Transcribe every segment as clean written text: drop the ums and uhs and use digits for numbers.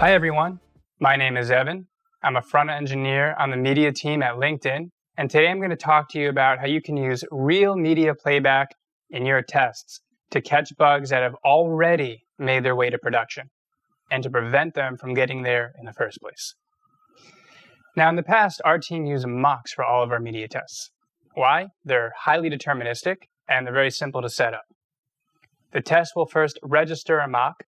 Hi everyone, my name is Evan. I'm a front-end engineer on the media team at LinkedIn, and today I'm going to talk to you about how you can use real media playback in your tests to catch bugs that have already made their way to production and to prevent them from getting there in the first place. Now in the past, our team used mocks for all of our media tests. Why? They're highly deterministic and they're very simple to set up. The test will first register a mock.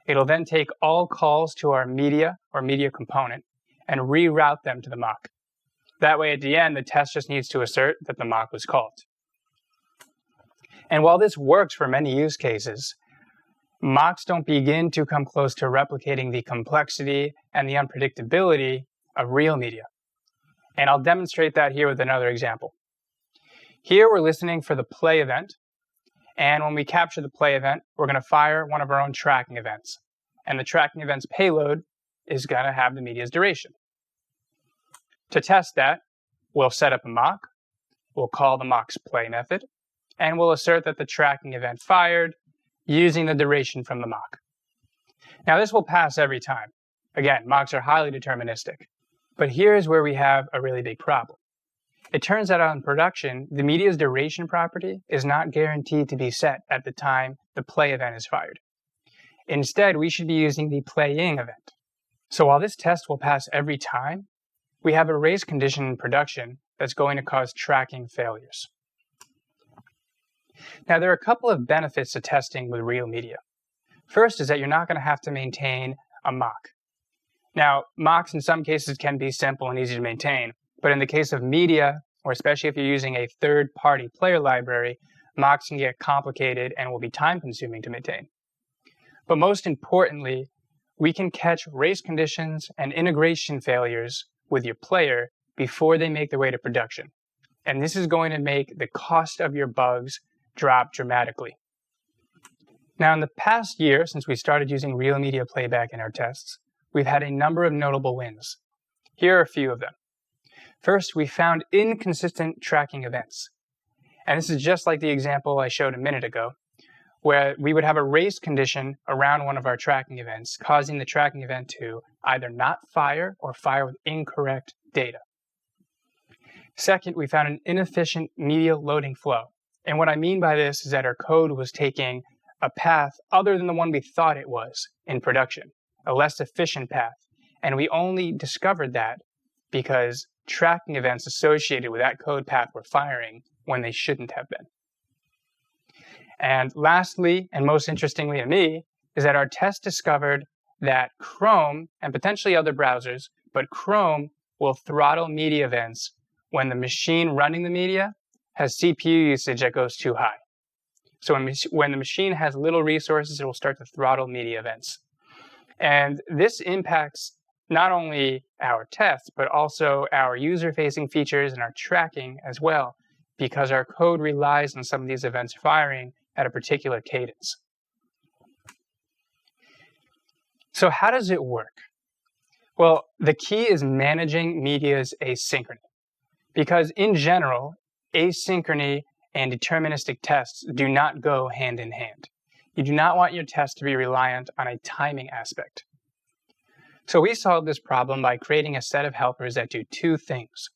It'll then take all calls to our media or media component and reroute them to the mock. That way at the end, the test just needs to assert that the mock was called. And while this works for many use cases, mocks don't begin to come close to replicating the complexity and the unpredictability of real media. And I'll demonstrate that here with another example. Here we're listening for the play event. And when we capture the play event, we're going to fire one of our own tracking events. And the tracking event's payload is going to have the media's duration. To test that, we'll set up a mock, we'll call the mock's play method, and we'll assert that the tracking event fired using the duration from the mock. Now this will pass every time. Again, mocks are highly deterministic. But here's where we have a really big problem. It turns out in production, the media's duration property is not guaranteed to be set at the time the play event is fired. Instead, we should be using the playing event. So while this test will pass every time, we have a race condition in production that's going to cause tracking failures. Now, there are a couple of benefits to testing with real media. First is that you're not going to have to maintain a mock. Now, mocks in some cases can be simple and easy to maintain. But in the case of media, or especially if you're using a third-party player library, mocks can get complicated and will be time-consuming to maintain. But most importantly, we can catch race conditions and integration failures with your player before they make their way to production. And this is going to make the cost of your bugs drop dramatically. Now, in the past year, since we started using real media playback in our tests, we've had a number of notable wins. Here are a few of them. First, we found inconsistent tracking events. And this is just like the example I showed a minute ago, where we would have a race condition around one of our tracking events, causing the tracking event to either not fire or fire with incorrect data. Second, we found an inefficient media loading flow. And what I mean by this is that our code was taking a path other than the one we thought it was in production, a less efficient path. And we only discovered that because tracking events associated with that code path were firing when they shouldn't have been. And lastly, and most interestingly to me, is that our test discovered that Chrome, and potentially other browsers, but Chrome will throttle media events when the machine running the media has CPU usage that goes too high. So when the machine has little resources, it will start to throttle media events. And this impacts not only our tests, but also our user-facing features and our tracking as well, because our code relies on some of these events firing at a particular cadence. So how does it work? Well, the key is managing media's asynchrony, because in general, asynchrony and deterministic tests do not go hand in hand. You do not want your test to be reliant on a timing aspect. So we solved this problem by creating a set of helpers that do two things.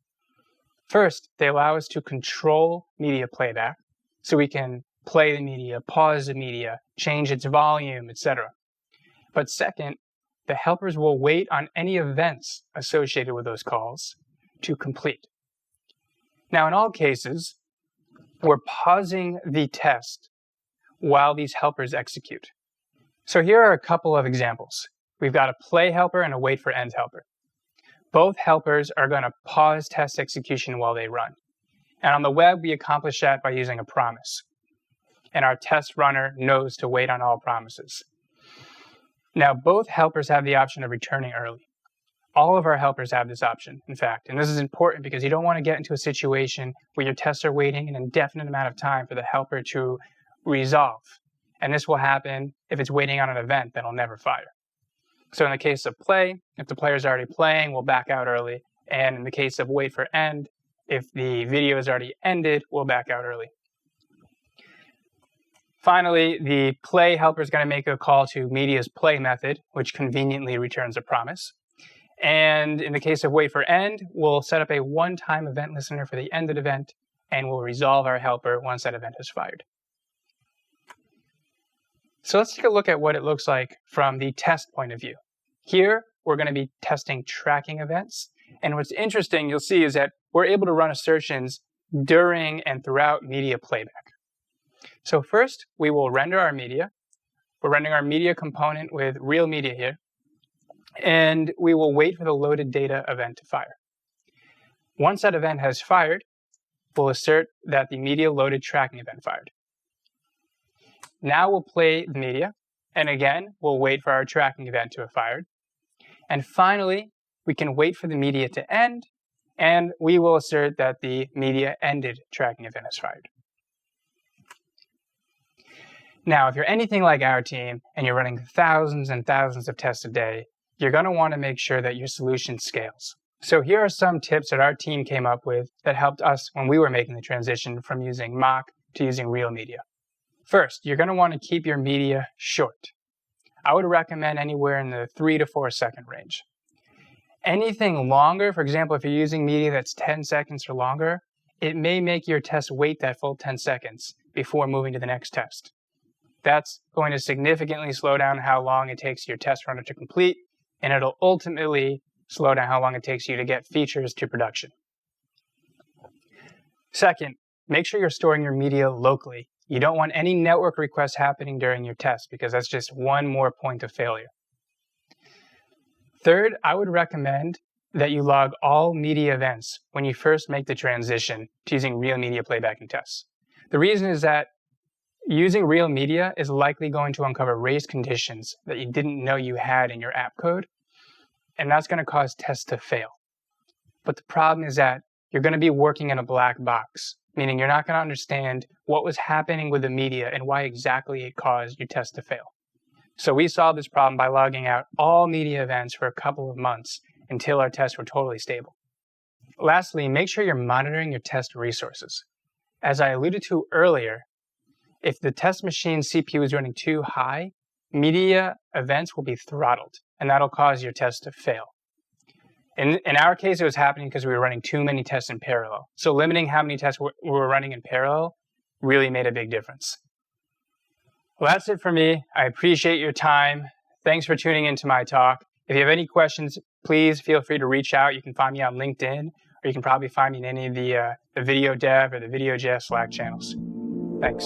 First, they allow us to control media playback, so we can play the media, pause the media, change its volume, etc. But second, the helpers will wait on any events associated with those calls to complete. Now, in all cases, we're pausing the test while these helpers execute. So here are a couple of examples. We've got a play helper and a wait for end helper. Both helpers are going to pause test execution while they run. And on the web, we accomplish that by using a promise. And our test runner knows to wait on all promises. Now, both helpers have the option of returning early. All of our helpers have this option, in fact. And this is important because you don't want to get into a situation where your tests are waiting an indefinite amount of time for the helper to resolve. And this will happen if it's waiting on an event that'll never fire. So in the case of play, if the player is already playing, we'll back out early. And in the case of wait for end, if the video is already ended, we'll back out early. Finally, the play helper is going to make a call to media's play method, which conveniently returns a promise. And in the case of wait for end, we'll set up a one-time event listener for the ended event, and we'll resolve our helper once that event is fired. So let's take a look at what it looks like from the test point of view. Here, we're going to be testing tracking events. And what's interesting, you'll see, is that we're able to run assertions during and throughout media playback. So first, we will render our media. We're rendering our media component with real media here. And we will wait for the loaded data event to fire. Once that event has fired, we'll assert that the media loaded tracking event fired. Now we'll play the media, and again, we'll wait for our tracking event to have fired. And finally, we can wait for the media to end, and we will assert that the media ended tracking event is fired. Now, if you're anything like our team, and you're running thousands and thousands of tests a day, you're going to want to make sure that your solution scales. So here are some tips that our team came up with that helped us when we were making the transition from using mock to using real media. First, you're going to want to keep your media short. I would recommend anywhere in the 3 to 4 second range. Anything longer, for example, if you're using media that's 10 seconds or longer, it may make your test wait that full 10 seconds before moving to the next test. That's going to significantly slow down how long it takes your test runner to complete, and it'll ultimately slow down how long it takes you to get features to production. Second, make sure you're storing your media locally. You don't want any network requests happening during your test because that's just one more point of failure. Third, I would recommend that you log all media events when you first make the transition to using real media playback and tests. The reason is that using real media is likely going to uncover race conditions that you didn't know you had in your app code, and that's going to cause tests to fail. But the problem is that you're going to be working in a black box, meaning you're not going to understand what was happening with the media and why exactly it caused your test to fail. So we solved this problem by logging out all media events for a couple of months until our tests were totally stable. Lastly, make sure you're monitoring your test resources. As I alluded to earlier, if the test machine's CPU is running too high, media events will be throttled, and that'll cause your test to fail. In our case, it was happening because we were running too many tests in parallel. So limiting how many tests we were running in parallel really made a big difference. Well, that's it for me. I appreciate your time. Thanks for tuning into my talk. If you have any questions, please feel free to reach out. You can find me on LinkedIn, or you can probably find me in any of the video dev or the VideoJS Slack channels. Thanks.